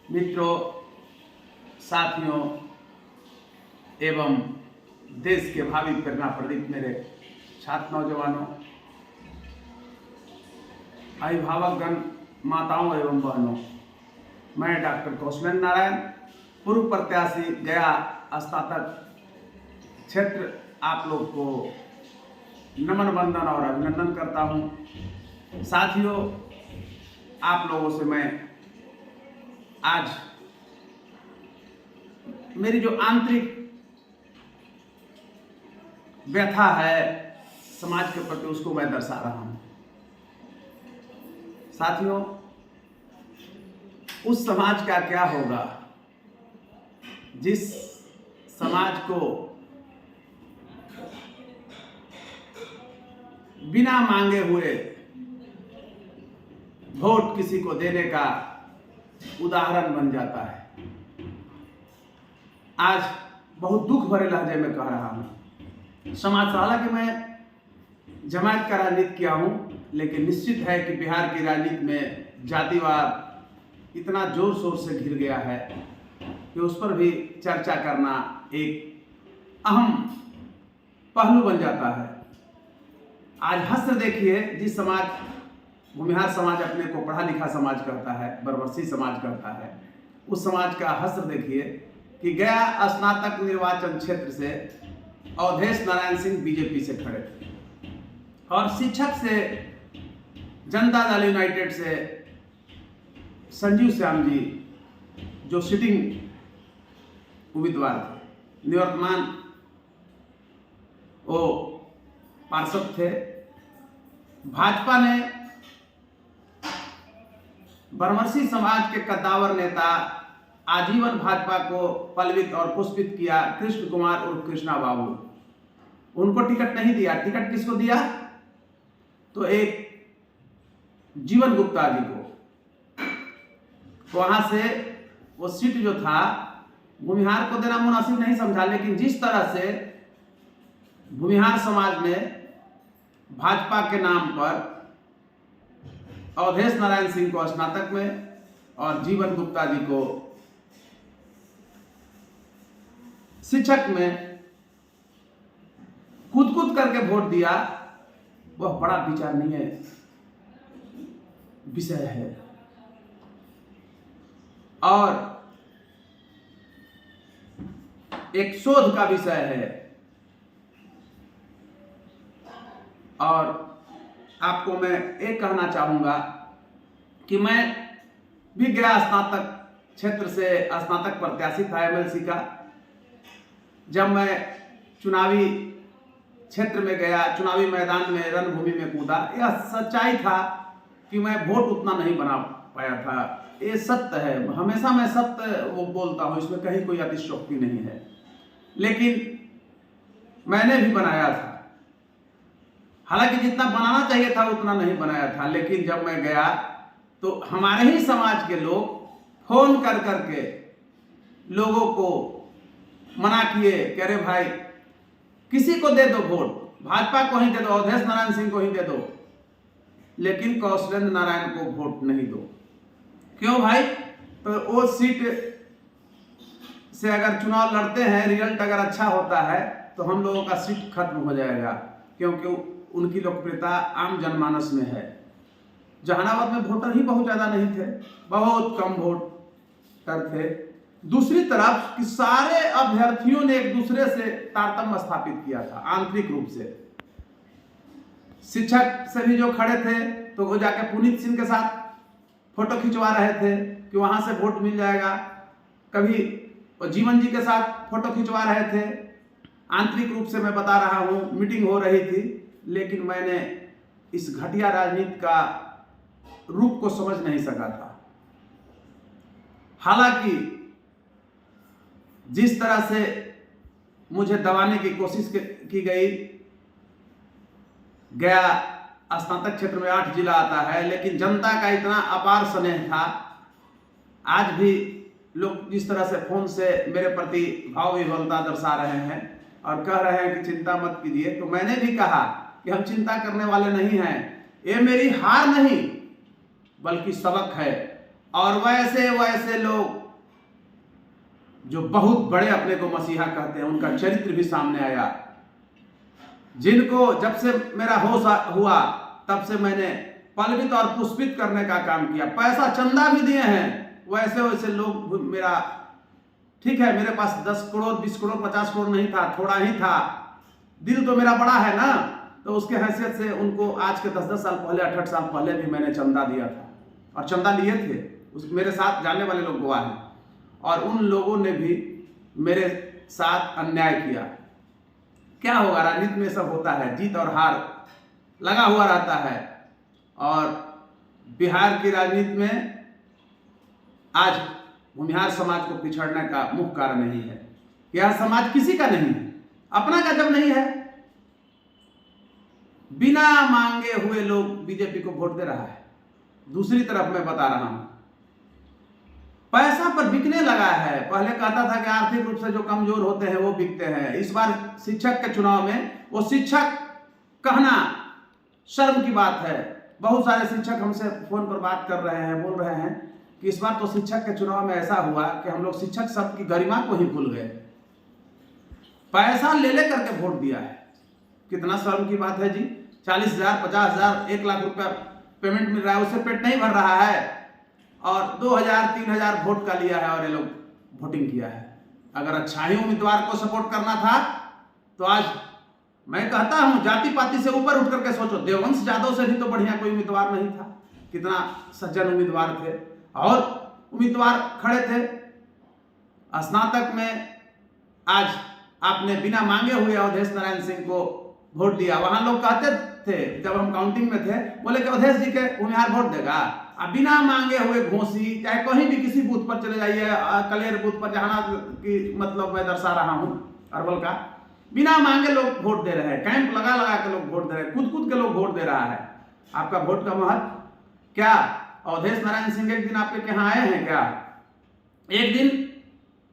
मित्रों, साथियों एवं देश के भावी प्रेरणा प्रदीप मेरे छात्र नौजवानों, अभिभावकगण, माताओं एवं बहनों, मैं डॉक्टर कौशलेंद्र नारायण, पूर्व प्रत्याशी गया स्नातक क्षेत्र, आप लोग को नमन वंदन और अभिनंदन करता हूं। साथियों, आप लोगों से मैं आज मेरी जो आंतरिक व्यथा है समाज के प्रति, उसको मैं दर्शा रहा हूं। साथियों, उस समाज का क्या होगा जिस समाज को बिना मांगे हुए वोट किसी को देने का उदाहरण बन जाता है। आज बहुत दुख भरे लहजे में कह रहा हूं। समाज, हालांकि मैं जमात का राजनीति किया हूं, लेकिन निश्चित है कि बिहार की राजनीति में जातिवाद इतना जोर शोर से घिर गया है कि उस पर भी चर्चा करना एक अहम पहलू बन जाता है। आज हस्र देखिए, जिस समाज, भूमिहार समाज अपने को पढ़ा लिखा समाज कहता है, बरबरसी समाज कहता है, उस समाज का हस्र देखिए कि गया स्नातक निर्वाचन क्षेत्र से अवधेश नारायण सिंह बीजेपी से खड़े थे और शिक्षक से जनता दल यूनाइटेड से संजीव श्याम जी जो सिटिंग उम्मीदवार थे, निवर्तमान वो पार्षद थे। भाजपा ने बरमसी समाज के कद्दावर नेता, आजीवन भाजपा को पलवित और पुष्पित किया, कृष्ण कुमार उर्फ कृष्णा बाबू, उनको टिकट नहीं दिया। टिकट किसको दिया? तो एक जीवन गुप्ता जी को। वहां से वो सीट जो था भूमिहार को देना मुनासिब नहीं समझा, लेकिन जिस तरह से भूमिहार समाज ने भाजपा के नाम पर अवधेश नारायण सिंह को स्नातक में और जीवन गुप्ता जी को शिक्षक में कूद कूद करके वोट दिया, वह बड़ा विचारणीय विषय है और एक शोध का विषय है। और आपको मैं एक कहना चाहूंगा कि मैं भी गया स्नातक क्षेत्र से स्नातक प्रत्याशी था एमएलसी का। जब मैं चुनावी क्षेत्र में गया, चुनावी मैदान में, रणभूमि में कूदा, यह सच्चाई था कि मैं वोट उतना नहीं बना पाया था। ये सत्य है, हमेशा मैं सत्य वो बोलता हूँ, इसमें कहीं कोई अतिशयोक्ति नहीं है। लेकिन मैंने भी बनाया था, हालांकि जितना बनाना चाहिए था उतना नहीं बनाया था। लेकिन जब मैं गया तो हमारे ही समाज के लोग फोन कर करके लोगों को मना किए कि अरे भाई, किसी को दे दो वोट, भाजपा को ही दे दो, अवधेश नारायण सिंह को ही दे दो, लेकिन कौशलेंद्र नारायण को वोट नहीं दो। क्यों भाई? तो वो सीट से अगर चुनाव लड़ते हैं, रिजल्ट अगर अच्छा होता है तो हम लोगों का सीट खत्म हो जाएगा, क्योंकि उनकी लोकप्रियता आम जनमानस में है। जहानाबाद में वोटर ही बहुत ज्यादा नहीं थे, बहुत कम वोटर थे। दूसरी तरफ कि सारे अभ्यर्थियों ने एक दूसरे से तारतम्य स्थापित किया था आंतरिक रूप से। शिक्षक से भी जो खड़े थे तो वो जाके पुनीत सिंह के साथ फोटो खिंचवा रहे थे कि वहां से वोट मिल जाएगा, कभी जीवन जी के साथ फोटो खिंचवा रहे थे। आंतरिक रूप से मैं बता रहा हूं, मीटिंग हो रही थी, लेकिन मैंने इस घटिया राजनीति का रूप को समझ नहीं सका था। हालांकि जिस तरह से मुझे दबाने की कोशिश की गई, गया स्नातक क्षेत्र में 8 जिला आता है, लेकिन जनता का इतना अपार स्नेह था। आज भी लोग जिस तरह से फोन से मेरे प्रति भाव विह्वलता दर्शा रहे हैं और कह रहे हैं कि चिंता मत कीजिए, तो मैंने भी कहा कि हम चिंता करने वाले नहीं हैं। ये मेरी हार नहीं बल्कि सबक है और वैसे वैसे लोग जो बहुत बड़े अपने को मसीहा कहते हैं, उनका चरित्र भी सामने आया, जिनको जब से मेरा होश हुआ तब से मैंने पलवित और पुष्पित करने का काम किया, पैसा चंदा भी दिए हैं। वैसे वैसे लोग मेरा, ठीक है मेरे पास 10 करोड़ 20 करोड़ 50 करोड़ नहीं था, थोड़ा ही था, दिल तो मेरा बड़ा है ना, तो उसके हैसियत से उनको आज के 10-10 साल पहले 8-8 साल पहले भी मैंने चंदा दिया था और चंदा लिए थे। उस मेरे साथ जाने वाले लोग गवाह हैं। और उन लोगों ने भी मेरे साथ अन्याय किया। क्या होगा, राजनीति में सब होता है, जीत और हार लगा हुआ रहता है। और बिहार की राजनीति में आज भूमिहार समाज को पिछड़ने का मुख्य कारण यही है। यह समाज किसी का नहीं है, अपना का जब नहीं है, बिना मांगे हुए लोग बीजेपी को वोट दे रहा है। दूसरी तरफ मैं बता रहा हूं, पैसा पर बिकने लगा है। पहले कहता था कि आर्थिक रूप से जो कमजोर होते हैं वो बिकते हैं। इस बार शिक्षक के चुनाव में वो शिक्षक कहना शर्म की बात है। बहुत सारे शिक्षक हमसे फोन पर बात कर रहे हैं, बोल रहे हैं कि इस बार तो शिक्षक के चुनाव में ऐसा हुआ कि हम लोग शिक्षक शब्द की गरिमा को ही भूल गए, पैसा ले ले करके वोट दिया है। कितना शर्म की बात है जी। 40,000 50,000 1 लाख रुपया पेमेंट मिल रहा है, उससे पेट नहीं भर रहा है, और 2,000-3,000 वोट का लिया है और ये लोग वोटिंग किया है। अगर अच्छा ही उम्मीदवार को सपोर्ट करना था तो आज मैं कहता हूं जाति पाति से ऊपर उठ करके सोचो, देववंश यादव से भी तो बढ़िया कोई उम्मीदवार नहीं था। कितना सज्जन उम्मीदवार थे और उम्मीदवार खड़े थे। स्नातक में आज आपने बिना मांगे हुए अवधेश नारायण सिंह को वोट दिया। वहां लोग कहते थे जब हम काउंटिंग में थे, बोले कि अवधेश जी के भूमिहार वोट देगा। अब बिना मांगे हुए घोसी, चाहे कहीं भी किसी बूथ पर चले जाइए, कलेर बूथ पर, जहां की मतलब मैं दर्शा रहा हूं अरवल का, बिना मांगे लोग वोट दे रहे हैं। कैंप लगा लगा के लोग वोट दे रहे हैं, कूद के लोग वोट दे रहा है। आपका वोट का महत्व क्या? अवधेश नारायण सिंह एक दिन आपके यहाँ आए हैं क्या? एक दिन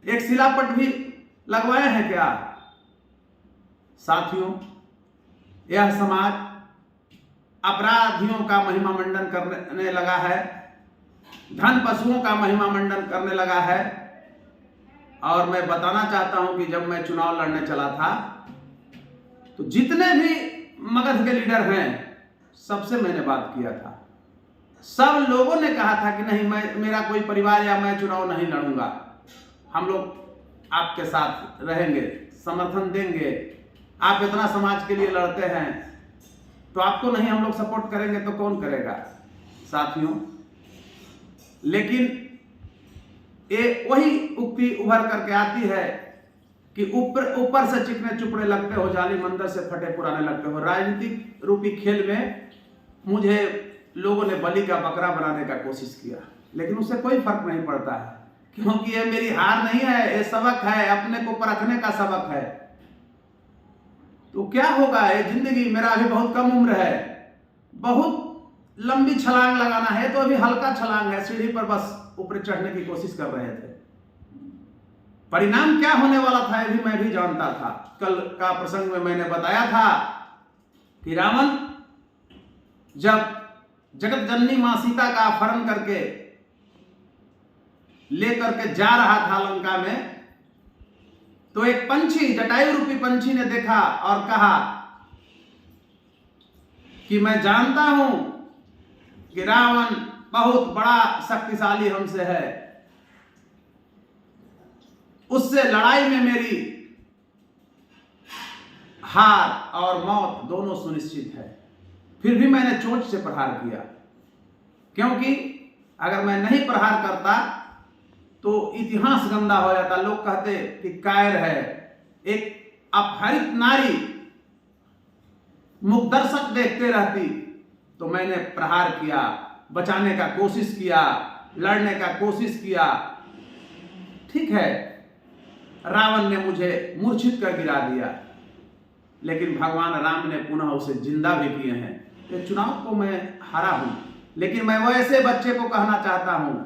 एक शिलापट भी लगवाए हैं क्या? साथियों, यह समाज अपराधियों का महिमा मंडन करने लगा है, धन पशुओं का महिमा मंडन करने लगा है। और मैं बताना चाहता हूं कि जब मैं चुनाव लड़ने चला था तो जितने भी मगध के लीडर हैं सबसे मैंने बात किया था। सब लोगों ने कहा था कि नहीं, मेरा कोई परिवार या मैं चुनाव नहीं लड़ूंगा, हम लोग आपके साथ रहेंगे, समर्थन देंगे। आप इतना समाज के लिए लड़ते हैं तो आपको नहीं हम लोग सपोर्ट करेंगे तो कौन करेगा साथियों। लेकिन ये वही उक्ति उभर करके आती है कि ऊपर से चिकने चुपड़े लगते हो, जाली मंदिर से फटे पुराने लगते हो। राजनीतिक रूपी खेल में मुझे लोगों ने बलि का बकरा बनाने का कोशिश किया, लेकिन उससे कोई फर्क नहीं पड़ता है, क्योंकि ये मेरी हार नहीं है, ये सबक है, अपने को परखने का सबक है। तो क्या होगा, ये जिंदगी, मेरा अभी बहुत कम उम्र है, बहुत लंबी छलांग लगाना है, तो अभी हल्का छलांग है, सीढ़ी पर बस ऊपर चढ़ने की कोशिश कर रहे थे। परिणाम क्या होने वाला था ये भी मैं भी जानता था। कल का प्रसंग में मैंने बताया था कि रावण जब जगत जननी मां सीता का अपहरण करके लेकर के जा रहा था लंका में, तो एक पंछी, जटायु रूपी पंछी ने देखा और कहा कि मैं जानता हूं कि रावण बहुत बड़ा शक्तिशाली हमसे है, उससे लड़ाई में मेरी हार और मौत दोनों सुनिश्चित है। फिर भी मैंने चोंच से प्रहार किया, क्योंकि अगर मैं नहीं प्रहार करता तो इतिहास गंदा हो जाता। लोग कहते कि कायर है, एक अपहरित नारी मुखदर्शक देखते रहती। तो मैंने प्रहार किया, बचाने का कोशिश किया, लड़ने का कोशिश किया। ठीक है, रावण ने मुझे मूर्छित कर गिरा दिया, लेकिन भगवान राम ने पुनः उसे जिंदा भी किए हैं। ये चुनाव को मैं हारा हूं, लेकिन मैं वो ऐसे बच्चे को कहना चाहता हूं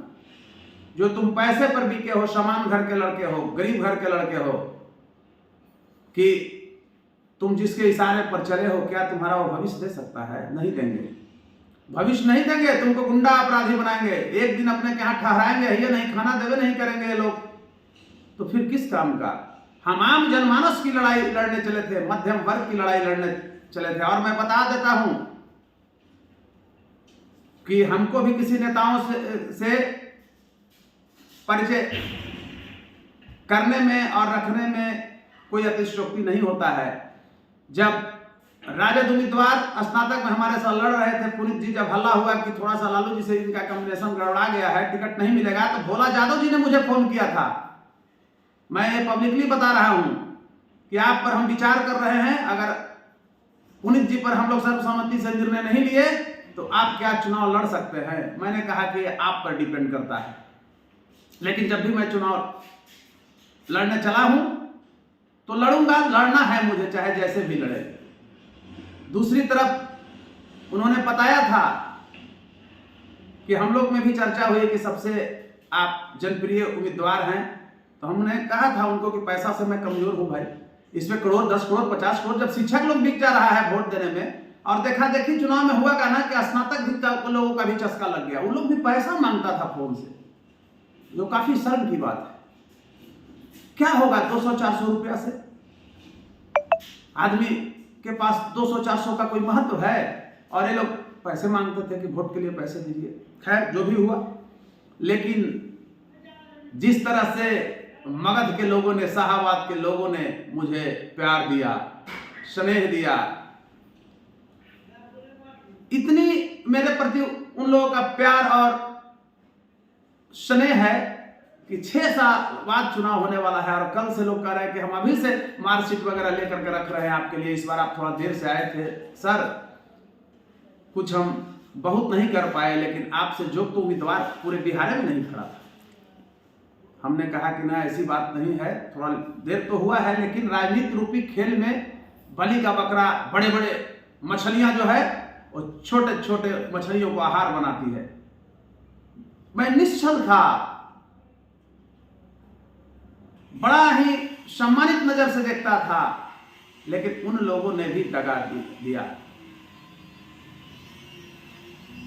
जो तुम पैसे पर बिके हो, समान घर के लड़के हो, गरीब घर के लड़के हो, कि तुम जिसके इशारे पर चले हो क्या तुम्हारा वो भविष्य दे सकता है? नहीं देंगे। भविष्य नहीं देंगे, तुमको गुंडा अपराधी बनाएंगे, एक दिन अपने के यहाँ ठहराएंगे, ये नहीं खाना देवे नहीं करेंगे ये लोग, तो फिर किस काम का। हम आम जनमानस की लड़ाई लड़ने चले थे, मध्यम वर्ग की लड़ाई लड़ने चले थे। और मैं बता देता हूं कि हमको भी किसी नेताओं से परिचय करने में और रखने में कोई अतिशयोक्ति नहीं होता है। जब राजद उम्मीदवार स्नातक में हमारे साथ लड़ रहे थे, पुनीत जी, जब हल्ला हुआ कि थोड़ा सा लालू जी से इनका कॉम्बिनेशन गड़बड़ा गया है, टिकट नहीं मिलेगा, तो भोला यादव जी ने मुझे फोन किया था। मैं ये पब्लिकली बता रहा हूं कि आप पर हम विचार कर रहे हैं, अगर पुनीत जी पर हम लोग सर्वसम्मति से निर्णय नहीं लिए तो आप क्या चुनाव लड़ सकते हैं। मैंने कहा कि आप पर डिपेंड करता है, लेकिन जब भी मैं चुनाव लड़ने चला हूं तो लड़ूंगा, लड़ना है मुझे, चाहे जैसे भी लड़े। दूसरी तरफ उन्होंने बताया था कि हम लोग में भी चर्चा हुई कि सबसे आप जनप्रिय उम्मीदवार हैं, तो हमने कहा था उनको कि पैसा से मैं कमजोर हूं भाई, इसमें करोड़, 10 करोड़, 50 करोड़, जब शिक्षक लोग बिक जा रहा है वोट देने में, और देखा देखी चुनाव में हुआ का ना कि स्नातक लोगों का भी चस्का लग गया, उन लोग भी पैसा मांगता था फोन से, जो काफी शर्म की बात है। क्या होगा 200-400 रुपया से? आदमी के पास 200-400 का कोई महत्व है? और ये लोग पैसे मांगते थे कि वोट के लिए पैसे दीजिए। खैर जो भी हुआ, लेकिन जिस तरह से मगध के लोगों ने, शाहाबाद के लोगों ने मुझे प्यार दिया, स्नेह दिया, इतनी मेरे प्रति उन लोगों का प्यार और स्नेह है कि 6 साल बाद चुनाव होने वाला है, और कल से लोग कह रहे हैं कि हम अभी से मार्कशीट वगैरह लेकर के रख रहे हैं आपके लिए, इस बार आप थोड़ा देर से आए थे सर, कुछ हम बहुत नहीं कर पाए, लेकिन आपसे जो तो उम्मीदवार पूरे बिहार में नहीं खड़ा था। हमने कहा कि ना, ऐसी बात नहीं है, थोड़ा देर तो हुआ है, लेकिन राजनीति रूपी खेल में बलि का बकरा, बड़े बड़े मछलियां जो है वो छोटे छोटे मछलियों को आहार बनाती है। मैं निश्चल था, बड़ा ही सम्मानित नजर से देखता था, लेकिन उन लोगों ने भी दगा दिया।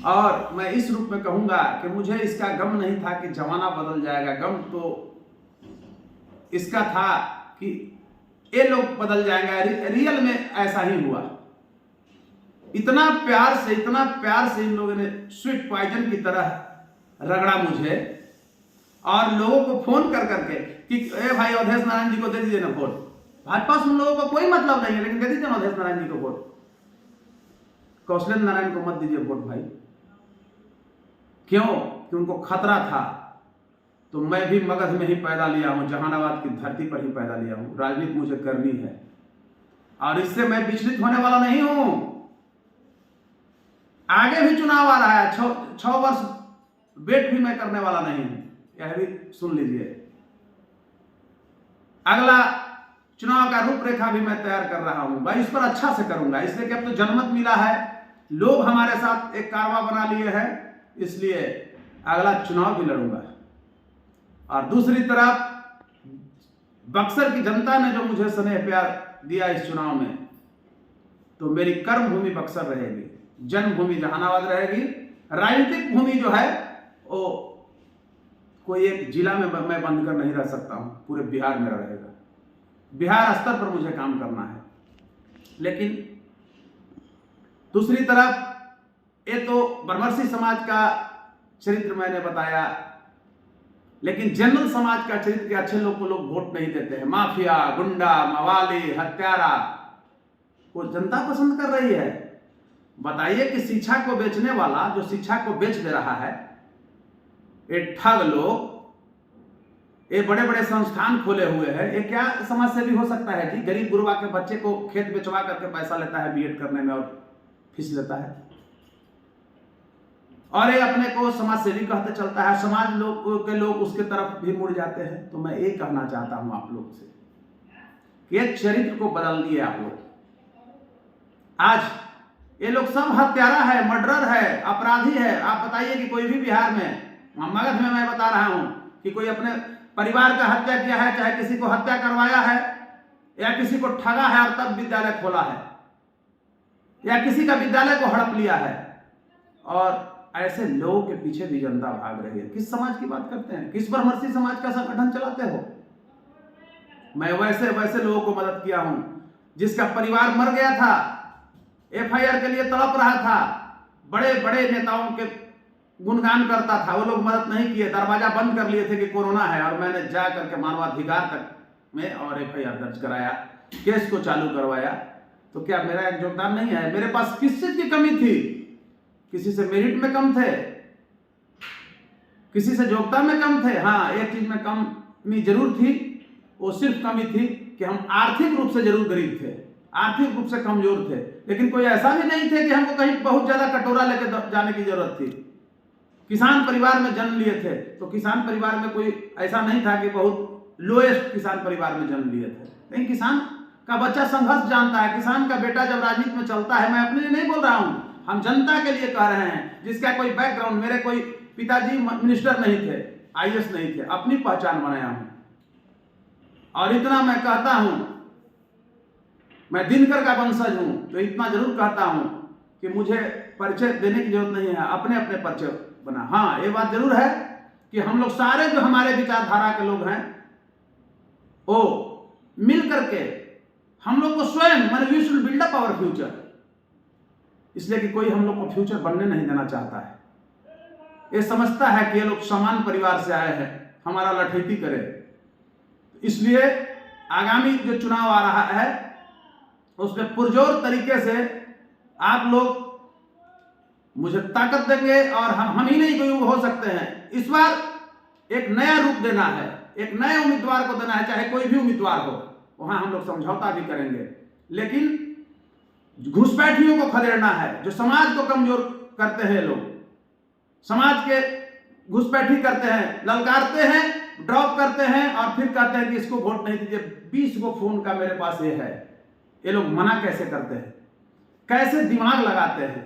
और मैं इस रूप में कहूंगा कि मुझे इसका गम नहीं था कि जमाना बदल जाएगा, गम तो इसका था कि ये लोग बदल जाएंगे। रियल में ऐसा ही हुआ। इतना प्यार से इन लोगों ने स्वीट पॉइजन की तरह रगड़ा मुझे, और लोगों को फोन कर करके कि ए भाई अवधेश नारायण जी को दे दीजिए ना वोट। भाजपा से उन लोगों को कोई मतलब नहीं है, लेकिन दे दीजिए ना अवधेश नारायण जी को वोट, कौशलेंद्र नारायण को मत दीजिए वोट भाई। क्यों? कि उनको खतरा था। तो मैं भी मगध में ही पैदा लिया हूं, जहानाबाद की धरती पर ही पैदा लिया हूं, राजनीति मुझे करनी है, और इससे मैं विचलित होने वाला नहीं हूं। आगे भी चुनाव आ रहा है, 6 वर्ष वेट भी मैं करने वाला नहीं हूं, यह भी सुन लीजिए। अगला चुनाव का रूपरेखा भी मैं तैयार कर रहा हूं भाई, इस पर अच्छा से करूंगा, इसलिए कि अब तो जनमत मिला है, लोग हमारे साथ एक कारवा बना लिए हैं, इसलिए अगला चुनाव भी लड़ूंगा। और दूसरी तरफ बक्सर की जनता ने जो मुझे स्नेह प्यार दिया इस चुनाव में, तो मेरी कर्म भूमि बक्सर रहेगी, जन्मभूमि जहानाबाद रहेगी। राजनीतिक भूमि जो है वो कोई एक जिला में मैं बंद कर नहीं रह सकता हूं, पूरे बिहार में रहेगा। बिहार स्तर पर मुझे काम करना है। लेकिन दूसरी तरफ ये तो ब्रह्मर्षि समाज का चरित्र मैंने बताया, लेकिन जनरल समाज का चरित्र के अच्छे लोग को लोग वोट नहीं देते हैं। माफिया, गुंडा, मवाली, हत्यारा को जनता पसंद कर रही है। बताइए कि शिक्षा को बेचने वाला, जो शिक्षा को बेच दे रहा है, ये ठग लोग, ये बड़े बड़े संस्थान खोले हुए हैं, ये क्या समाज से भी हो सकता है कि गरीब गुरबा के बच्चे को खेत बेचवा करके पैसा लेता है बीएड करने में और फीस लेता है, और ये अपने को समाज सेवी कहते चलता है, समाज लोग के लोग उसके तरफ भी मुड़ जाते हैं। तो मैं ये कहना चाहता हूं आप लोग से कि एक चरित्र को बदल दिए आप लोग। आज ये लोग सब हत्यारा है, मर्डरर है, अपराधी है। आप बताइए कि कोई भी बिहार में, मगध में मैं बता रहा हूं कि कोई अपने परिवार का हत्या किया है, चाहे किसी को हत्या करवाया है, या किसी को ठगा है और तब विद्यालय खोला है, या किसी का विद्यालय को हड़प लिया है, और ऐसे लोगों के पीछे भी जनता भाग रही है। किस समाज की बात करते हैं? किस ब्रह्मर्षि समाज का संगठन चलाते हो? मैं वैसे वैसे लोगों को मदद किया हूं जिसका परिवार मर गया था, एफआईआर के लिए तड़प रहा था, बड़े बड़े नेताओं के गुणगान करता था, वो लोग मदद नहीं किए, दरवाजा बंद कर लिए थे कि कोरोना है, और मैंने जा करके मानवाधिकार तक में और एफआईआर दर्ज कराया, केस को चालू करवाया। तो क्या मेरा एक योगदान नहीं है? मेरे पास किस चीज की कमी थी? किसी से मेरिट में कम थे, किसी से योग्यता में कम थे? हाँ, एक चीज में कमी जरूर थी, वो सिर्फ कमी थी कि हम आर्थिक रूप से जरूर गरीब थे, आर्थिक रूप से कमजोर थे, लेकिन कोई ऐसा भी नहीं थे कि हमको कहीं बहुत ज्यादा कटोरा लेकर जाने की जरूरत थी। किसान परिवार में जन्म लिए थे, तो किसान परिवार में कोई ऐसा नहीं था कि बहुत लोएस्ट किसान परिवार में जन्म लिए थे, लेकिन किसान का बच्चा संघर्ष जानता है। किसान का बेटा जब राजनीति में चलता है, मैं अपने लिए नहीं बोल रहा हूं, हम जनता के लिए कह रहे हैं, जिसका कोई बैकग्राउंड, मेरे कोई पिताजी मिनिस्टर नहीं थे, आईएएस नहीं थे, अपनी पहचान बनाया हूं। और इतना मैं कहता हूं, मैं दिनकर का वंशज हूं, तो इतना जरूर कहता हूं कि मुझे परिचय देने की जरूरत नहीं है, अपने अपने परिचय बना। हाँ, ये बात जरूर है कि हम लोग सारे जो हमारे विचारधारा के लोग हैं, वो मिल करके हम लोग को स्वयं, मैंने we should build up our future, इसलिए कि कोई हम लोग को फ्यूचर बनने नहीं देना चाहता है। ये समझता है कि ये लोग समान परिवार से आए हैं, हमारा लठैती करे। इसलिए आगामी जो चुनाव आ रहा है उसमें पुरजोर तरीके से आप लोग मुझे ताकत देंगे, और हम ही नहीं कोई हो सकते हैं। इस बार एक नया रूप देना है, एक नए उम्मीदवार को देना है, चाहे कोई भी उम्मीदवार हो, वहां हम लोग समझौता भी करेंगे, लेकिन घुसपैठियों को खदेड़ना है, जो समाज को कमजोर करते हैं लोग, समाज के घुसपैठी करते हैं, ललकारते हैं, ड्रॉप करते हैं और फिर कहते हैं कि इसको वोट नहीं दीजिए। 20 गो फोन का मेरे पास ये है। ये लोग मना कैसे करते हैं, कैसे दिमाग लगाते हैं,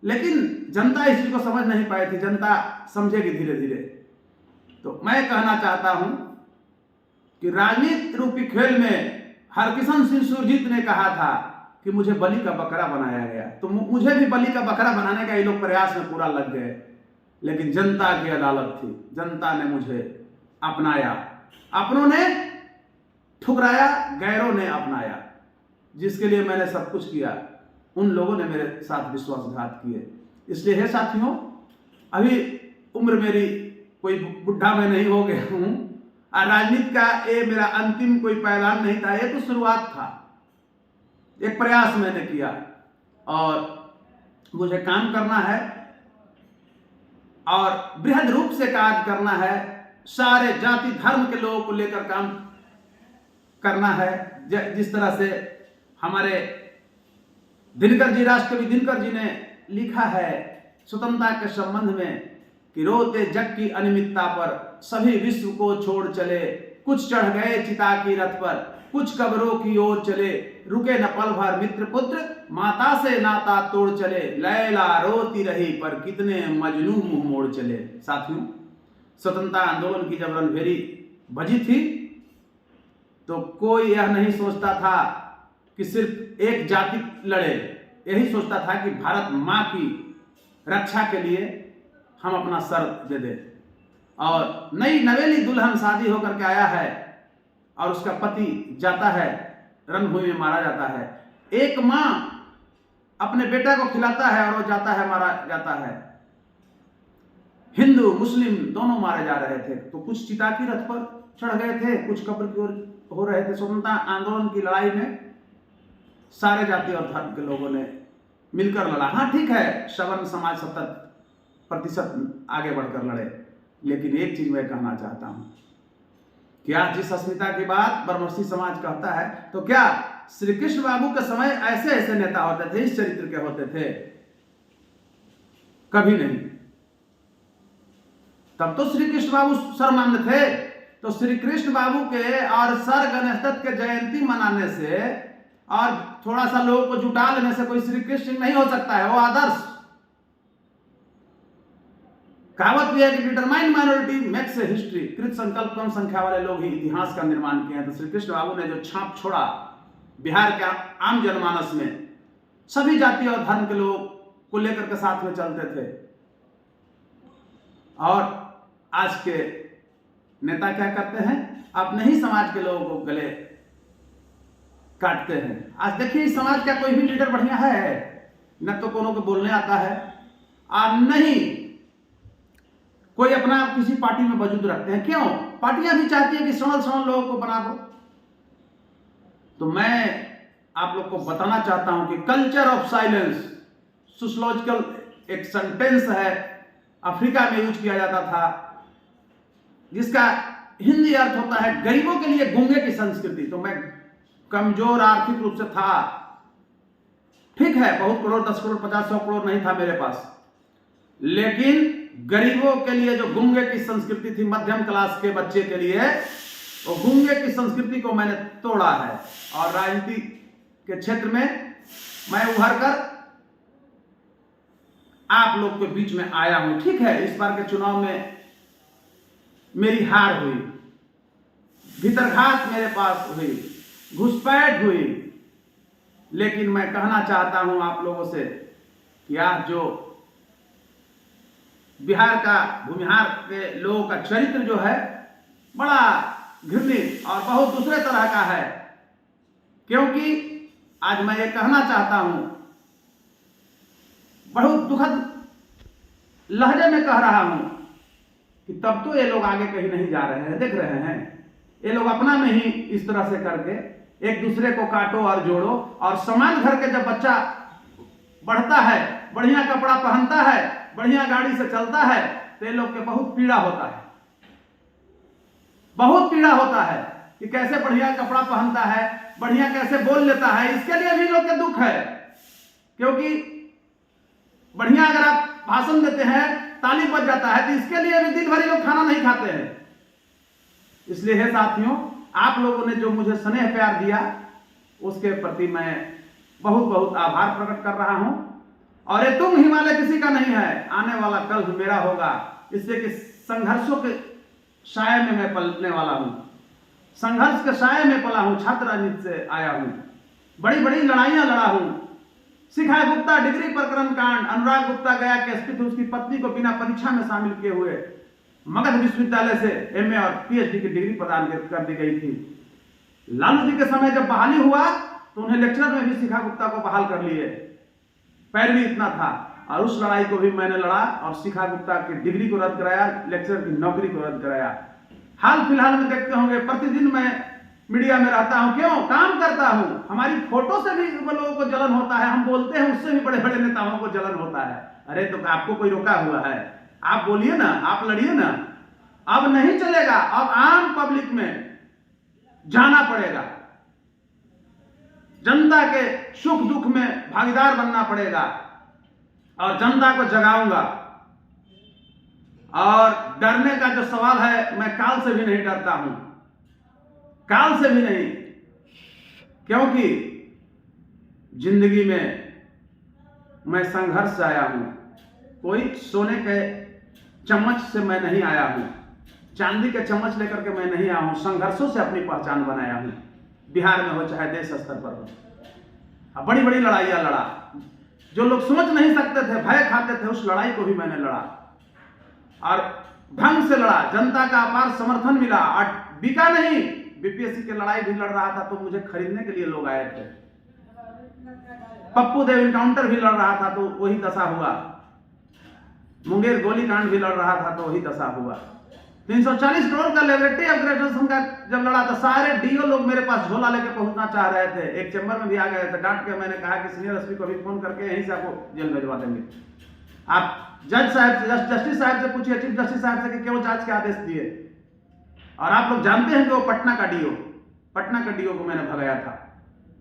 लेकिन जनता इस चीज को समझ नहीं पाई थी, जनता समझेगी धीरे धीरे। तो मैं कहना चाहता हूं कि राजनीति रूपी खेल में हरकिशन सिंह सुरजीत ने कहा था कि मुझे बलि का बकरा बनाया गया, तो मुझे भी बलि का बकरा बनाने का ये लोग प्रयास में पूरा लग गए, लेकिन जनता की अदालत थी, जनता ने मुझे अपनाया, अपनों ने ठुकराया, गैरों ने अपनाया। जिसके लिए मैंने सब कुछ किया, उन लोगों ने मेरे साथ विश्वासघात किए। इसलिए हे साथियों, अभी उम्र मेरी कोई बुढ़ा मैं नहीं हो गया हूं, और राजनीति का ये मेरा अंतिम कोई पैगाम नहीं था, ये तो शुरुआत था, एक प्रयास मैंने किया, और मुझे काम करना है और बृहद रूप से कार्य करना है, सारे जाति धर्म के लोगों को लेकर काम करना है। जिस तरह से हमारे दिनकर जी, राष्ट्रकवि दिनकर जी ने लिखा है स्वतंत्रता के संबंध में कि रोते जग की अनियमितता पर सभी विश्व को छोड़ चले, कुछ चढ़ गए चिता की रथ पर, कुछ कब्रों की ओर चले, रुके न पल भर मित्र पुत्र, माता से नाता तोड़ चले, लैला रोती रही पर कितने मजनू मुंह मोड़ चले। साथियों, स्वतंत्रता आंदोलन की जब रणभेरी बजी थी तो कोई यह नहीं सोचता था कि सिर्फ एक जाति लड़े, यही सोचता था कि भारत मां की रक्षा के लिए हम अपना सर दे दें। और नई नवेली दुल्हन शादी होकर के आया है और उसका पति जाता है, रणभूमि में मारा जाता है। एक मां अपने बेटा को खिलाता है और वो जाता है, मारा जाता है। हिंदू मुस्लिम दोनों मारे जा रहे थे, तो कुछ चिता की रथ पर चढ़ गए थे, कुछ कब्र की ओर हो रहे थे। स्वतंत्रता आंदोलन की लड़ाई में सारे जाति और धर्म के लोगों ने मिलकर लड़ा। हाँ ठीक है, सवर्ण समाज 70% आगे बढ़कर लड़े, लेकिन एक चीज मैं कहना चाहता हूं, क्या जिस अस्मिता की बात ब्रह्मर्षि समाज कहता है, तो क्या श्री कृष्ण बाबू के समय ऐसे ऐसे नेता होते थे, इस चरित्र के होते थे? कभी नहीं। तब तो श्री कृष्ण बाबू सर्वमान्य थे। तो श्री कृष्ण बाबू के और सर गणेश दत्त के जयंती मनाने से और थोड़ा सा लोगों को जुटा लेने से कोई श्री कृष्ण नहीं हो सकता है, वो आदर्श। कहावत भी है कि determined minority makes a history, कृत संकल्प कम संख्या वाले लोग ही इतिहास का निर्माण किए हैं। तो श्री कृष्ण बाबू ने जो छाप छोड़ा बिहार के आम जनमानस में, सभी जाति और धर्म के लोग को लेकर के साथ में चलते थे। और आज के नेता क्या करते हैं, अपने ही समाज के लोगों को गले काटते हैं। आज देखिए इस समाज का कोई भी लीडर बढ़िया है, न तो कोनो को बोलने आता है और नहीं कोई अपना किसी पार्टी में वजूद रखते हैं। क्यों? पार्टियां भी चाहती हैं कि सड़ल लोगों को बना दो। तो मैं आप लोग को बताना चाहता हूं कि कल्चर ऑफ साइलेंस सोशियोलॉजिकल एक सेंटेंस है, अफ्रीका में यूज किया जाता था, जिसका हिंदी अर्थ होता है गरीबों के लिए गूंगे की संस्कृति। तो मैं कमजोर आर्थिक रूप से था, ठीक है, बहुत करोड़ 10 करोड़ 50 100 करोड़ नहीं था मेरे पास, लेकिन गरीबों के लिए जो गूंगे की संस्कृति थी, मध्यम क्लास के बच्चे के लिए, वो गूंगे की संस्कृति को मैंने तोड़ा है। और राजनीति के क्षेत्र में मैं उभर कर आप लोग के बीच में आया हूं। ठीक है, इस बार के चुनाव में मेरी हार हुई, भीतरघात मेरे पास हुई, घुसपैठ हुई, लेकिन मैं कहना चाहता हूं आप लोगों से कि आप जो बिहार का भूमिहार के लोगों का चरित्र जो है बड़ा घृणित और बहुत दूसरे तरह का है। क्योंकि आज मैं ये कहना चाहता हूं, बहुत दुखद लहजे में कह रहा हूं कि तब तो ये लोग आगे कहीं नहीं जा रहे हैं। देख रहे हैं ये लोग अपना में ही इस तरह से करके एक दूसरे को काटो और जोड़ो, और समान घर के जब बच्चा बढ़ता है, बढ़िया कपड़ा पहनता है, बढ़िया गाड़ी से चलता है, तो ये लोग के बहुत पीड़ा होता है, बहुत पीड़ा होता है कि कैसे बढ़िया कपड़ा पहनता है, बढ़िया कैसे बोल लेता है। इसके लिए भी लोग के दुख है, क्योंकि बढ़िया अगर आप भाषण देते हैं, ताली बज जाता है, तो इसके लिए भी दिन भर लोग खाना नहीं खाते हैं। इसलिए है साथियों, आप लोगों ने जो मुझे स्नेह प्यार दिया उसके प्रति मैं बहुत बहुत आभार प्रकट कर रहा हूं। और ये तुम हिमालय किसी का नहीं है, आने वाला कल मेरा होगा। इसलिए कि संघर्षों के साये में मैं पलने वाला हूं, संघर्ष के साये में पला हूं, छात्र राजनीति से आया हूं, बड़ी बड़ी लड़ाइयां लड़ा हूं। शिखा गुप्ता डिग्री प्रकरण कांड, अनुराग गुप्ता गया के एसपी थे, उसकी पत्नी को बिना परीक्षा में शामिल किए हुए मगध विश्वविद्यालय से एमए और पीएचडी की डिग्री प्रदान कर दी गई थी। लालू जी के समय जब बहाली हुआ तो उन्हें लेक्चरर में भी शिखा गुप्ता को बहाल कर लिए, पैरवी इतना था। और उस लड़ाई को भी मैंने लड़ा और शिखा गुप्ता की डिग्री को रद्द कराया, लेक्चरर की नौकरी को रद्द कराया। हाल फिलहाल में देखते होंगे, प्रतिदिन मैं मीडिया में रहता हूं, क्यों? काम करता हूं। हमारी फोटो से भी लोगों को जलन होता है, हम बोलते हैं उससे भी बड़े बड़े नेताओं को जलन होता है। अरे तो आपको कोई रोका हुआ है? आप बोलिए ना, आप लड़िए ना। अब नहीं चलेगा, अब आम पब्लिक में जाना पड़ेगा, जनता के सुख दुख में भागीदार बनना पड़ेगा और जनता को जगाऊंगा। और डरने का जो सवाल है, मैं काल से भी नहीं डरता हूं, काल से भी नहीं, क्योंकि जिंदगी में मैं संघर्ष से आया हूं। कोई सोने के चम्मच से मैं नहीं आया हूं, चांदी के चम्मच लेकर के मैं नहीं आया हूं, संघर्षों से अपनी पहचान बनाया हूं। बिहार में हो चाहे देश स्तर पर हो, बड़ी बड़ी लड़ाइयां लड़ा। जो लोग सोच नहीं सकते थे, भय खाते थे, उस लड़ाई को भी मैंने लड़ा और ढंग से लड़ा। जनता का अपार समर्थन मिला और बिका नहीं। बीपीएससी की लड़ाई भी लड़ रहा था तो मुझे खरीदने के लिए लोग आए थे। पप्पू देव इनकाउंटर भी लड़ रहा था तो वही दशा हुआ। मुंगेर गोलीकांड भी लड़ रहा था तो वही दशा हुआ। 340 करोड़ का लेबोरेटरी अपग्रेडेशन का जब लड़ा तो सारे डीओ लोग मेरे पास झोला लेके पहुंचना चाह रहे थे। एक चैम्बर में भी आ गए थे। डांट के मैंने कहा कि सीनियर एसपी को भी फोन करके यहीं से आपको जेल भेजवा देंगे। आप जज साहब से, जस्टिस साहब से पूछिए, चीफ जस्टिस साहब से कि क्यों जांच के आदेश दिए। और आप लोग जानते हैं कि वो पटना का डीओ को मैंने भगाया था।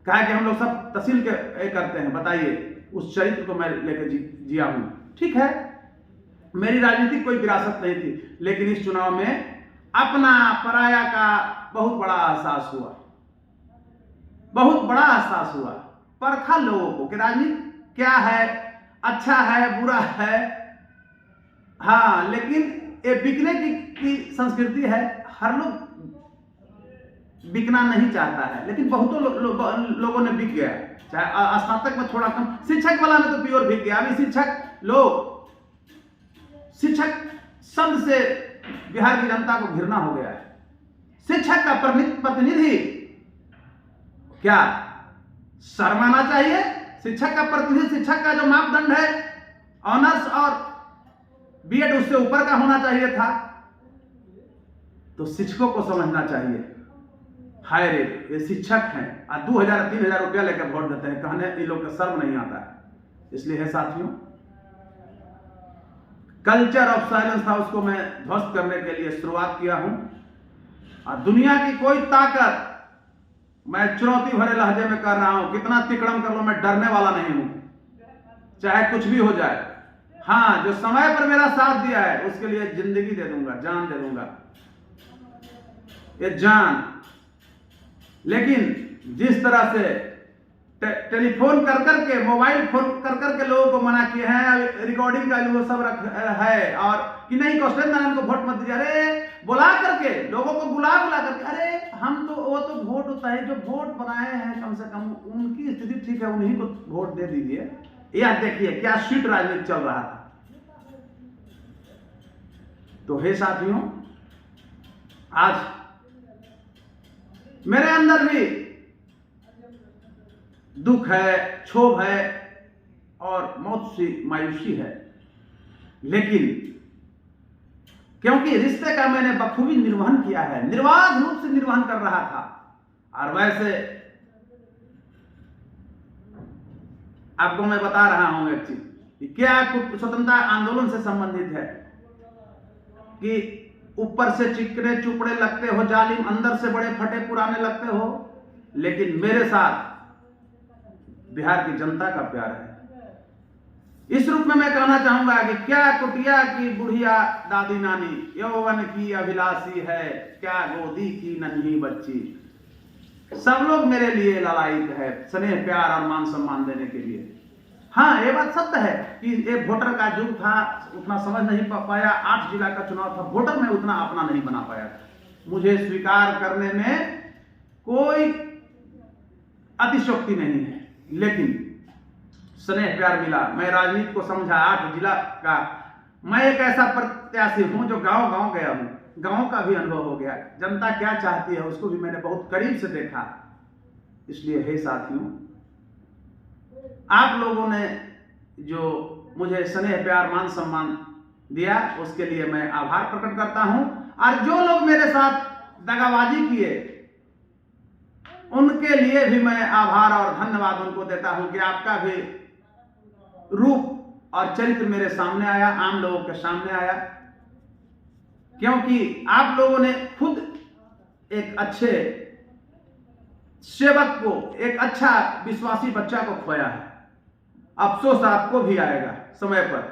कहा कि हम लोग सब तहसील के करते हैं। बताइए, उस चरित्र को मैं लेकर जिया हूं। ठीक है, मेरी राजनीतिक कोई विरासत नहीं थी, लेकिन इस चुनाव में अपना पराया का बहुत बड़ा एहसास हुआ, बहुत बड़ा एहसास हुआ। परखा लोगों को कि राजनीति क्या है, अच्छा है, बुरा है। हाँ, लेकिन ये बिकने की संस्कृति है। हर लोग बिकना नहीं चाहता है, लेकिन बहुतों लोगों ने बिक गया। चाहे स्नातक में थोड़ा कम, शिक्षक वाला में तो प्योर बिक गया। अभी शिक्षक शब्द से बिहार की जनता को घृणा हो गया है। शिक्षक का प्रतिनिधि क्या शर्माना चाहिए? शिक्षक का प्रतिनिधि, शिक्षक का जो मापदंड है ऑनर्स और बीएड उससे ऊपर का होना चाहिए था। तो शिक्षकों को समझना चाहिए, हाय रे ये शिक्षक हैं और 2000-3000 रुपया लेकर वोट देते हैं, कहने इन लोग का शर्म नहीं आता है। इसलिए है साथियों, कल्चर ऑफ साइलेंस था, उसको मैं ध्वस्त करने के लिए शुरुआत किया हूं। और दुनिया की कोई ताकत, मैं चुनौती भरे लहजे में कर रहा हूं, कितना तिकड़म कर लो, मैं डरने वाला नहीं हूं, चाहे कुछ भी हो जाए। हाँ, जो समय पर मेरा साथ दिया है उसके लिए जिंदगी दे दूंगा, जान दे दूंगा, ये जान। लेकिन जिस तरह से टेलीफोन कर करके, मोबाइल फोन कर करके लोगों को मना किए हैं, रिकॉर्डिंग का वो सब है, और कि नहीं कौशलेंद्र नारायण को वोट मत दीजिए, अरे बुला करके लोगों को बुला करके, अरे हम तो वो तो वोट होता है, जो वोट बनाए हैं कम से कम उनकी स्थिति ठीक है, उन्हीं को वोट दे दीजिए। यह देखिए क्या स्वीट राजनीति चल रहा था। तो हे साथियों, आज मेरे अंदर भी दुख है, क्षोभ है और मौत सी मायूसी है, लेकिन क्योंकि रिश्ते का मैंने बखूबी निर्वहन किया है, निर्बाध रूप से निर्वहन कर रहा था। और वैसे आपको मैं बता रहा हूं एक चीज, क्या स्वतंत्रता आंदोलन से संबंधित है कि ऊपर से चिकने चुपड़े लगते हो जालिम, अंदर से बड़े फटे पुराने लगते हो, लेकिन मेरे साथ बिहार की जनता का प्यार है। इस रूप में मैं कहना चाहूंगा कि क्या कुटिया की बुढ़िया दादी नानी, यौवन की अभिलाषी है, क्या गोदी की नन्ही बच्ची, सब लोग मेरे लिए ललायित है, स्नेह प्यार और मान सम्मान देने के लिए। हाँ, ये बात सत्य है कि एक वोटर का युग था, उतना समझ नहीं पाया, 8 जिला का चुनाव था, वोटर में उतना अपना नहीं बना पाया। मुझे स्वीकार करने में कोई अतिशयोक्ति नहीं है, लेकिन स्नेह प्यार मिला। मैं राजनीति को समझा, 8 जिला का। मैं एक ऐसा प्रत्याशी हूं जो गांव गांव गया हूं, गांव का भी अनुभव हो गया, जनता क्या चाहती है उसको भी मैंने बहुत करीब से देखा। इसलिए हे साथियों, आप लोगों ने जो मुझे स्नेह प्यार मान सम्मान दिया उसके लिए मैं आभार प्रकट करता हूं, और जो लोग मेरे साथ दगाबाजी किए उनके लिए भी मैं आभार और धन्यवाद उनको देता हूं कि आपका भी रूप और चरित्र मेरे सामने आया, आम लोगों के सामने आया, क्योंकि आप लोगों ने खुद एक अच्छे सेवक को, एक अच्छा विश्वासी बच्चा को खोया है। अफसोस आपको भी आएगा समय पर,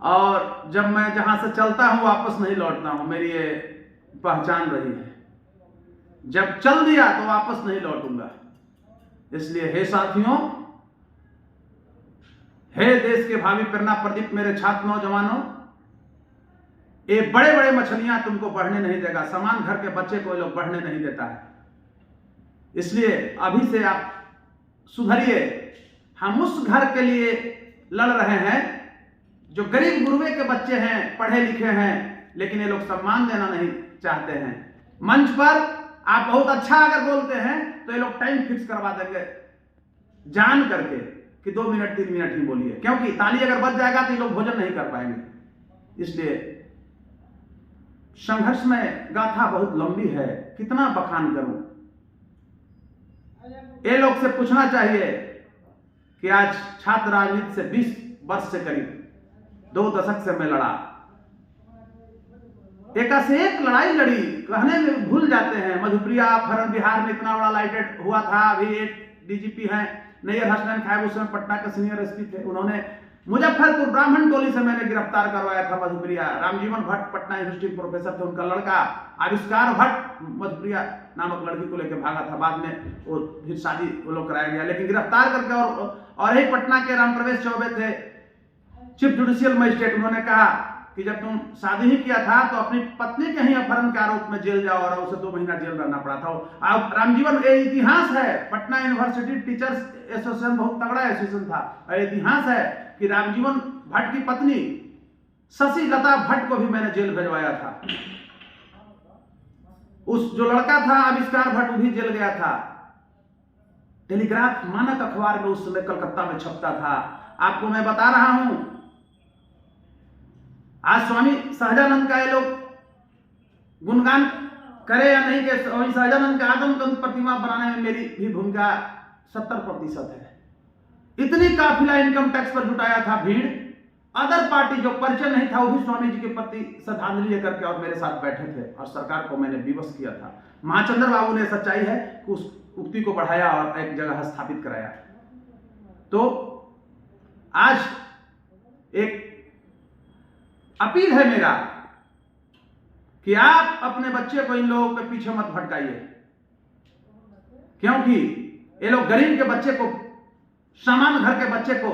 और जब मैं जहां से चलता हूं वापस नहीं लौटता हूं, मेरी ये पहचान रही है। जब चल दिया तो वापस नहीं लौटूंगा। इसलिए हे साथियों, हे देश के भावी प्रेरणा प्रदीप, मेरे छात्र नौजवानों, ये बड़े बड़े मछलियां तुमको बढ़ने नहीं देगा, समान घर के बच्चे को लोग बढ़ने नहीं देता है। इसलिए अभी से आप सुधरिए। हम उस घर के लिए लड़ रहे हैं जो गरीब गुरुवे के बच्चे हैं, पढ़े लिखे हैं, लेकिन ये लोग सम्मान देना नहीं चाहते हैं। मंच पर आप बहुत अच्छा अगर बोलते हैं तो ये लोग टाइम फिक्स करवा देंगे जान करके कि 2 मिनट 3 मिनट ही बोलिए, क्योंकि ताली अगर बच जाएगा तो ये लोग भोजन नहीं कर पाएंगे। इसलिए संघर्ष में गाथा बहुत लंबी है, कितना बखान करूं। ये लोग से पूछना चाहिए कि आज छात्र राजनीति से 20 वर्ष से करीब 2 दशक से मैं लड़ा, एक से एक लड़ाई लड़ी, कहने में भूल जाते हैं। मधुप्रिया अपहरण बिहार में इतना बड़ा लाइटेड हुआ था। अभी एक डीजीपी हैं नैयर हसनैन खायब, उस समय पटना के सीनियर एसपी थे, उन्होंने मुजफ्फरपुर ब्राह्मण टोली से मैंने गिरफ्तार करवाया था मधुप्रिया। रामजीवन भट्ट पटना यूनिवर्सिटी प्रोफेसर थे, उनका लड़का आविष्कार भट्ट मधुप्रिया नामक लड़की को लेकर भागा था। बाद में वो फिर शादी वो लोग कराया गया, लेकिन गिरफ्तार करके और ही पटना के राम प्रवेश चौबे थे चीफ जुडिशियल मजिस्ट्रेट, उन्होंने कहा कि जब तुम शादी ही किया था तो अपनी पत्नी के ही अपहरण के आरोप में जेल जाओ, और उसे 2 महीना जेल रहना पड़ा था। अब रामजीवन, ये इतिहास है, पटना यूनिवर्सिटी टीचर्स एसोसिएशन बहुत तगड़ा एसोसिएशन था, और इतिहास है कि रामजीवन भट्ट की पत्नी शशि लता भट्ट को भी मैंने जेल भिजवाया था। उस जो लड़का था आविष्कार भट्ट, भी जेल गया था। टेलीग्राफ मानक अखबार में उस समय कलकत्ता में छपता था। आपको मैं बता रहा हूं, आज स्वामी सहजानंद का ये लोग गुणगान करे या नहीं, कि स्वामी सहजानंद के आदमकंद प्रतिमा बनाने में मेरी भी भूमिका 70% है। इतनी काफिला इनकम टैक्स पर जुटाया था भीड़। अदर पार्टी जो परिचय नहीं था वो भी स्वामी जी के प्रति श्रद्धांजलि लेकर के और मेरे साथ बैठे थे, और सरकार को मैंने विवश किया था। महाचंद्र बाबू ने, सच्चाई है कि उस उक्ति को बढ़ाया और एक जगह स्थापित कराया। तो आज एक अपील है मेरा कि आप अपने बच्चे को इन लोगों के पीछे मत भटकाइए, क्योंकि ये लोग गरीब के बच्चे को, सामान्य घर के बच्चे को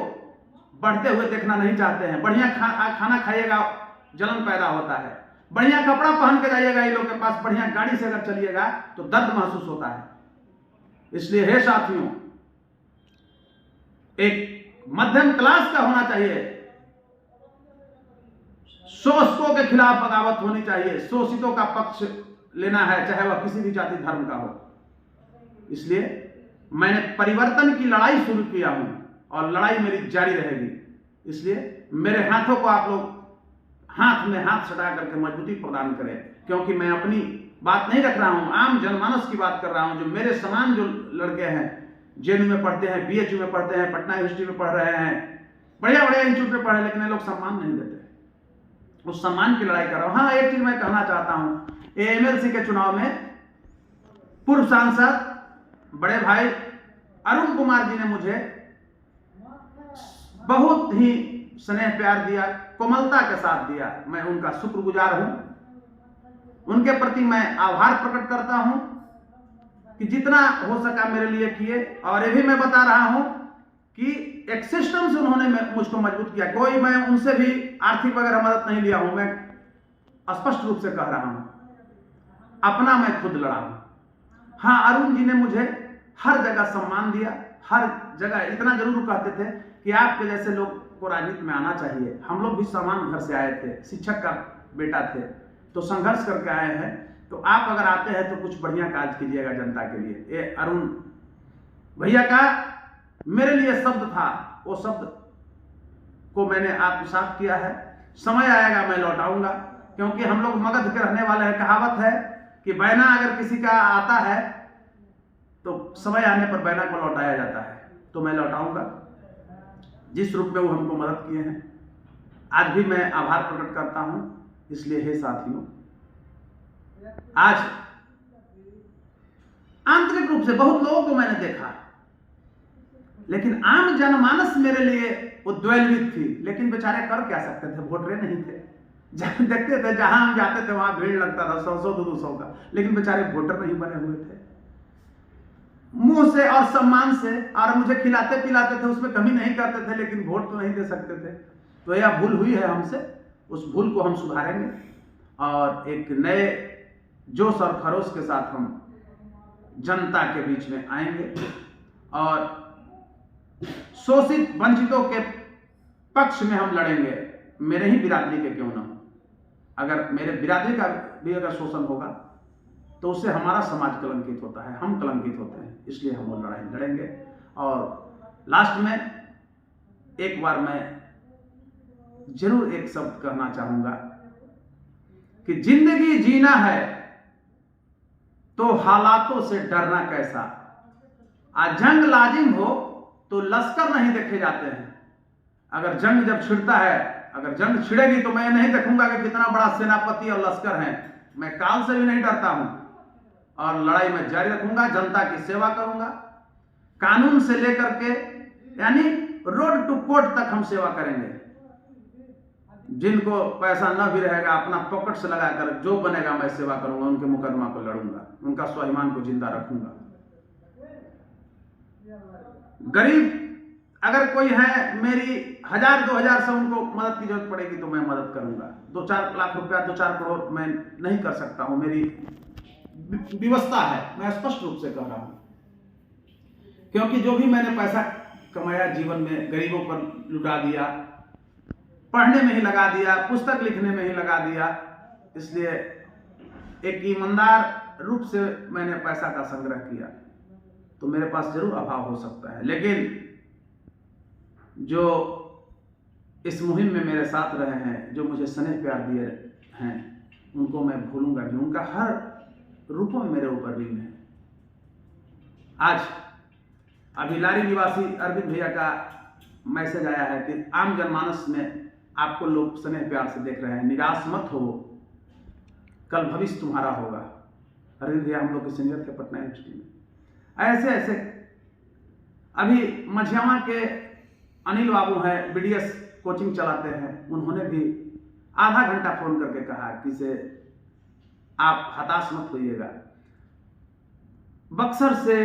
बढ़ते हुए देखना नहीं चाहते हैं। बढ़िया खाना खाइएगा, जलन पैदा होता है। बढ़िया कपड़ा पहन के जाइएगा इन लोग के पास, बढ़िया गाड़ी से अगर चलिएगा तो दर्द महसूस होता है। इसलिए हे साथियों, एक मध्यम क्लास का होना चाहिए, शोषकों के खिलाफ बगावत होनी चाहिए, शोषितों का पक्ष लेना है, चाहे वह किसी भी जाति धर्म का हो। इसलिए मैंने परिवर्तन की लड़ाई शुरू किया हूं, और लड़ाई मेरी जारी रहेगी। इसलिए मेरे हाथों को आप लोग हाथ में हाथ सटा करके मजबूती प्रदान करें, क्योंकि मैं अपनी बात नहीं रख रहा हूं, आम जनमानस की बात कर रहा हूं। जो मेरे समान जो लड़के हैं, जेएनयू में पढ़ते हैं, बीएचयू में पढ़ते हैं, पटना यूनिवर्सिटी में पढ़ रहे हैं, बढ़िया बढ़िया इंस्टीट्यूट में पढ़े, लेकिन ये लोग सम्मान नहीं देते। उस सम्मान की लड़ाई कर रहा हूं। हाँ, एक चीज मैं कहना चाहता हूं, एमएलसी के चुनाव में पूर्व सांसद बड़े भाई अरुण कुमार जी ने मुझे बहुत ही स्नेह प्यार दिया, कोमलता के साथ दिया। मैं उनका शुक्रगुजार हूं। उनके प्रति मैं आभार प्रकट करता हूं कि जितना हो सका मेरे लिए किए। और ये भी मैं बता रहा हूं कि एक सिस्टम से उन्होंने मुझको मजबूत किया। कोई मैं उनसे भी आर्थिक वगैरह मदद नहीं लिया हूं। मैं स्पष्ट रूप से कह रहा हूं, अपना मैं खुद लड़ा हूं। हाँ, अरुण जी ने मुझे हर जगह सम्मान दिया, हर जगह इतना जरूर कहते थे कि आपके जैसे लोग को राजनीति में आना चाहिए। हम लोग भी सामान्य घर से आए थे, शिक्षक का बेटा थे, तो संघर्ष करके आए हैं। तो आप अगर आते हैं तो कुछ बढ़िया काज कीजिएगा जनता के लिए। ये अरुण भैया का मेरे लिए शब्द था, वो शब्द को मैंने आत्मसात किया है। समय आएगा मैं लौटाऊंगा, क्योंकि हम लोग मगध के रहने वाले हैं। कहावत है कि बैना अगर किसी का आता है तो समय आने पर बैना को लौटाया जाता है। तो मैं लौटाऊंगा जिस रूप में वो हमको मदद किए हैं। आज भी मैं आभार प्रकट करता हूं। इसलिए हे साथियों, आज आंतरिक रूप से बहुत लोगों को मैंने देखा, लेकिन आम जनमानस मेरे लिए उद्वेलित थी। लेकिन बेचारे कर क्या सकते थे, वोटरे नहीं थे। जहां देखते थे, जहां हम जाते थे वहां भीड़ लगता था 100-200 का, लेकिन बेचारे वोटर नहीं बने हुए थे। मुंह से और सम्मान से, और मुझे खिलाते पिलाते थे, उसमें कमी नहीं करते थे, लेकिन वोट तो नहीं दे सकते थे। तो यह भूल हुई है हमसे। उस भूल को हम सुधारेंगे और एक नए जोश और खरोश के साथ हम जनता के बीच में आएंगे और शोषित वंचितों के पक्ष में हम लड़ेंगे। मेरे ही बिरादरी के क्यों ना हो, अगर मेरे बिरादरी का भी अगर शोषण होगा तो उससे हमारा समाज कलंकित होता है, हम कलंकित होते हैं। इसलिए हम वो लड़ाई लड़ेंगे। और लास्ट में एक बार मैं जरूर एक शब्द कहना चाहूंगा कि जिंदगी जीना है तो हालातों से डरना कैसा। आज जंग लाजिम हो तो लश्कर नहीं देखे जाते हैं। अगर जंग जब छिड़ता है, अगर जंग छिड़ेगी तो मैं नहीं देखूंगा कि कितना बड़ा सेनापति और लश्कर है। मैं काल से भी नहीं डरता हूं और लड़ाई में जारी रखूंगा, जनता की सेवा करूंगा। कानून से लेकर के यानी रोड टू कोर्ट तक हम सेवा करेंगे। जिनको पैसा न भी रहेगा, अपना पॉकेट से लगाकर जो बनेगा मैं सेवा करूंगा, उनके मुकदमा को लड़ूंगा, उनका स्वाभिमान को जिंदा रखूंगा। गरीब अगर कोई है, मेरी 1000-2000 से उनको मदद की जरूरत पड़ेगी तो मैं मदद करूंगा। 2-4 लाख रुपया, 2-4 करोड़ मैं नहीं कर सकता हूं, मेरी व्यवस्था है, मैं स्पष्ट रूप से कह रहा हूं। क्योंकि जो भी मैंने पैसा कमाया जीवन में गरीबों पर लुटा दिया, पढ़ने में ही लगा दिया, पुस्तक लिखने में ही लगा दिया, इसलिए एक ईमानदार रूप से मैंने पैसा का संग्रह किया, तो मेरे पास जरूर अभाव हो सकता है। लेकिन जो इस मुहिम में मेरे साथ रहे हैं, जो मुझे स्नेह प्यार दिए हैं, उनको मैं भूलूंगा नहीं। उनका हर रूपों में मेरे ऊपर ऋण है। आज अभी लारी निवासी अरविंद भैया का मैसेज आया है कि आम जनमानस में आपको लोग स्नेह प्यार से देख रहे हैं, निराश मत हो, कल भविष्य तुम्हारा होगा। अरविंद भैया हम लोग के सीनियर थे पटना यूनिवर्सिटी में। ऐसे ऐसे अभी मझियामा के अनिल बाबू हैं, बीडीएस कोचिंग चलाते हैं, उन्होंने भी आधा घंटा फोन करके कहा कि से आप हताश मत होइएगा। बक्सर से,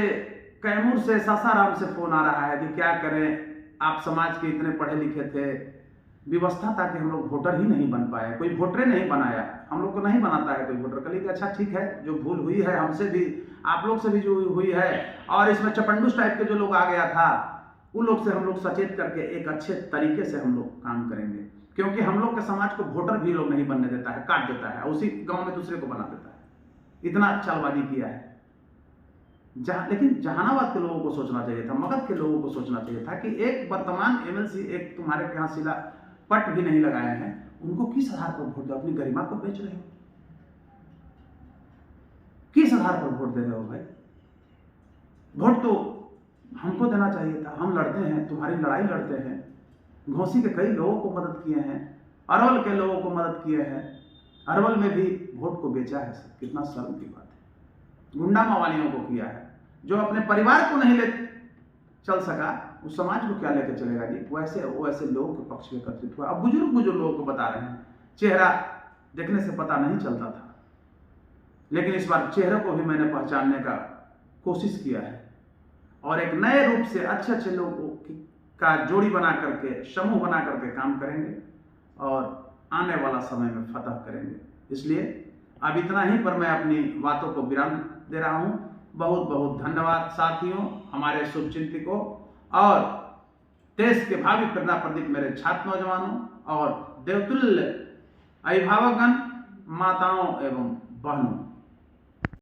कैमूर से, सासाराम से फोन आ रहा है कि क्या करें, आप समाज के इतने पढ़े लिखे थे, व्यवस्था था कि हम लोग वोटर ही नहीं बन पाए, कोई वोटर नहीं बनाया, हम लोग को नहीं बनाता है कोई वोटर। कल अच्छा ठीक है, जो भूल हुई है हमसे भी, आप लोग से भी जो हुई है, और इसमें चपंडूस टाइप के जो लोग आ गया था, उन लोग से हम लोग सचेत करके एक अच्छे तरीके से हम लोग काम करेंगे। क्योंकि हम लोग के समाज को वोटर भी लोग नहीं बनने देता है, काट देता है, उसी गांव में दूसरे को बना देता है। इतना चालबाजी किया है। लेकिन जहानाबाद के लोगों को सोचना चाहिए था, मगध के लोगों को सोचना चाहिए था कि एक वर्तमान एमएलसी, एक तुम्हारे के यहाँ शिला पट भी नहीं लगाए हैं, उनको किस आधार पर वोट दो? अपनी गरिमा को बेच रहे हो, किस आधार पर वोट दे रहे हो भाई? वोट तो हमको देना चाहिए था, हम लड़ते हैं, तुम्हारी लड़ाई लड़ते हैं, घोसी के कई लोगों को मदद किए हैं, अरवल के लोगों को मदद किए हैं, अरवल में भी वोट को बेचा है। सर कितना शर्म की बात है। गुंडा मावालियों को किया है, जो अपने परिवार को नहीं ले चल सका, उस समाज को क्या लेकर चलेगा जी? वैसे लोगों के पक्ष में एकत्रित हुआ। अब बुजुर्ग लोगों को बता रहे हैं, चेहरा देखने से पता नहीं चलता था, लेकिन इस बार चेहरे को भी मैंने पहचानने का कोशिश किया है, और एक नए रूप से अच्छे लोगों का जोड़ी बना करके, समूह बना करके काम करेंगे, और आने वाला समय में फतह करेंगे। इसलिए अब इतना ही पर मैं अपनी बातों को विराम दे रहा हूं। बहुत बहुत धन्यवाद साथियों, हमारे शुभचिंतकों और देश के भावी प्रेरणा प्रदीप मेरे छात्र नौजवानों और देवतुल्य अभिभावकगण, माताओं एवं बहनों।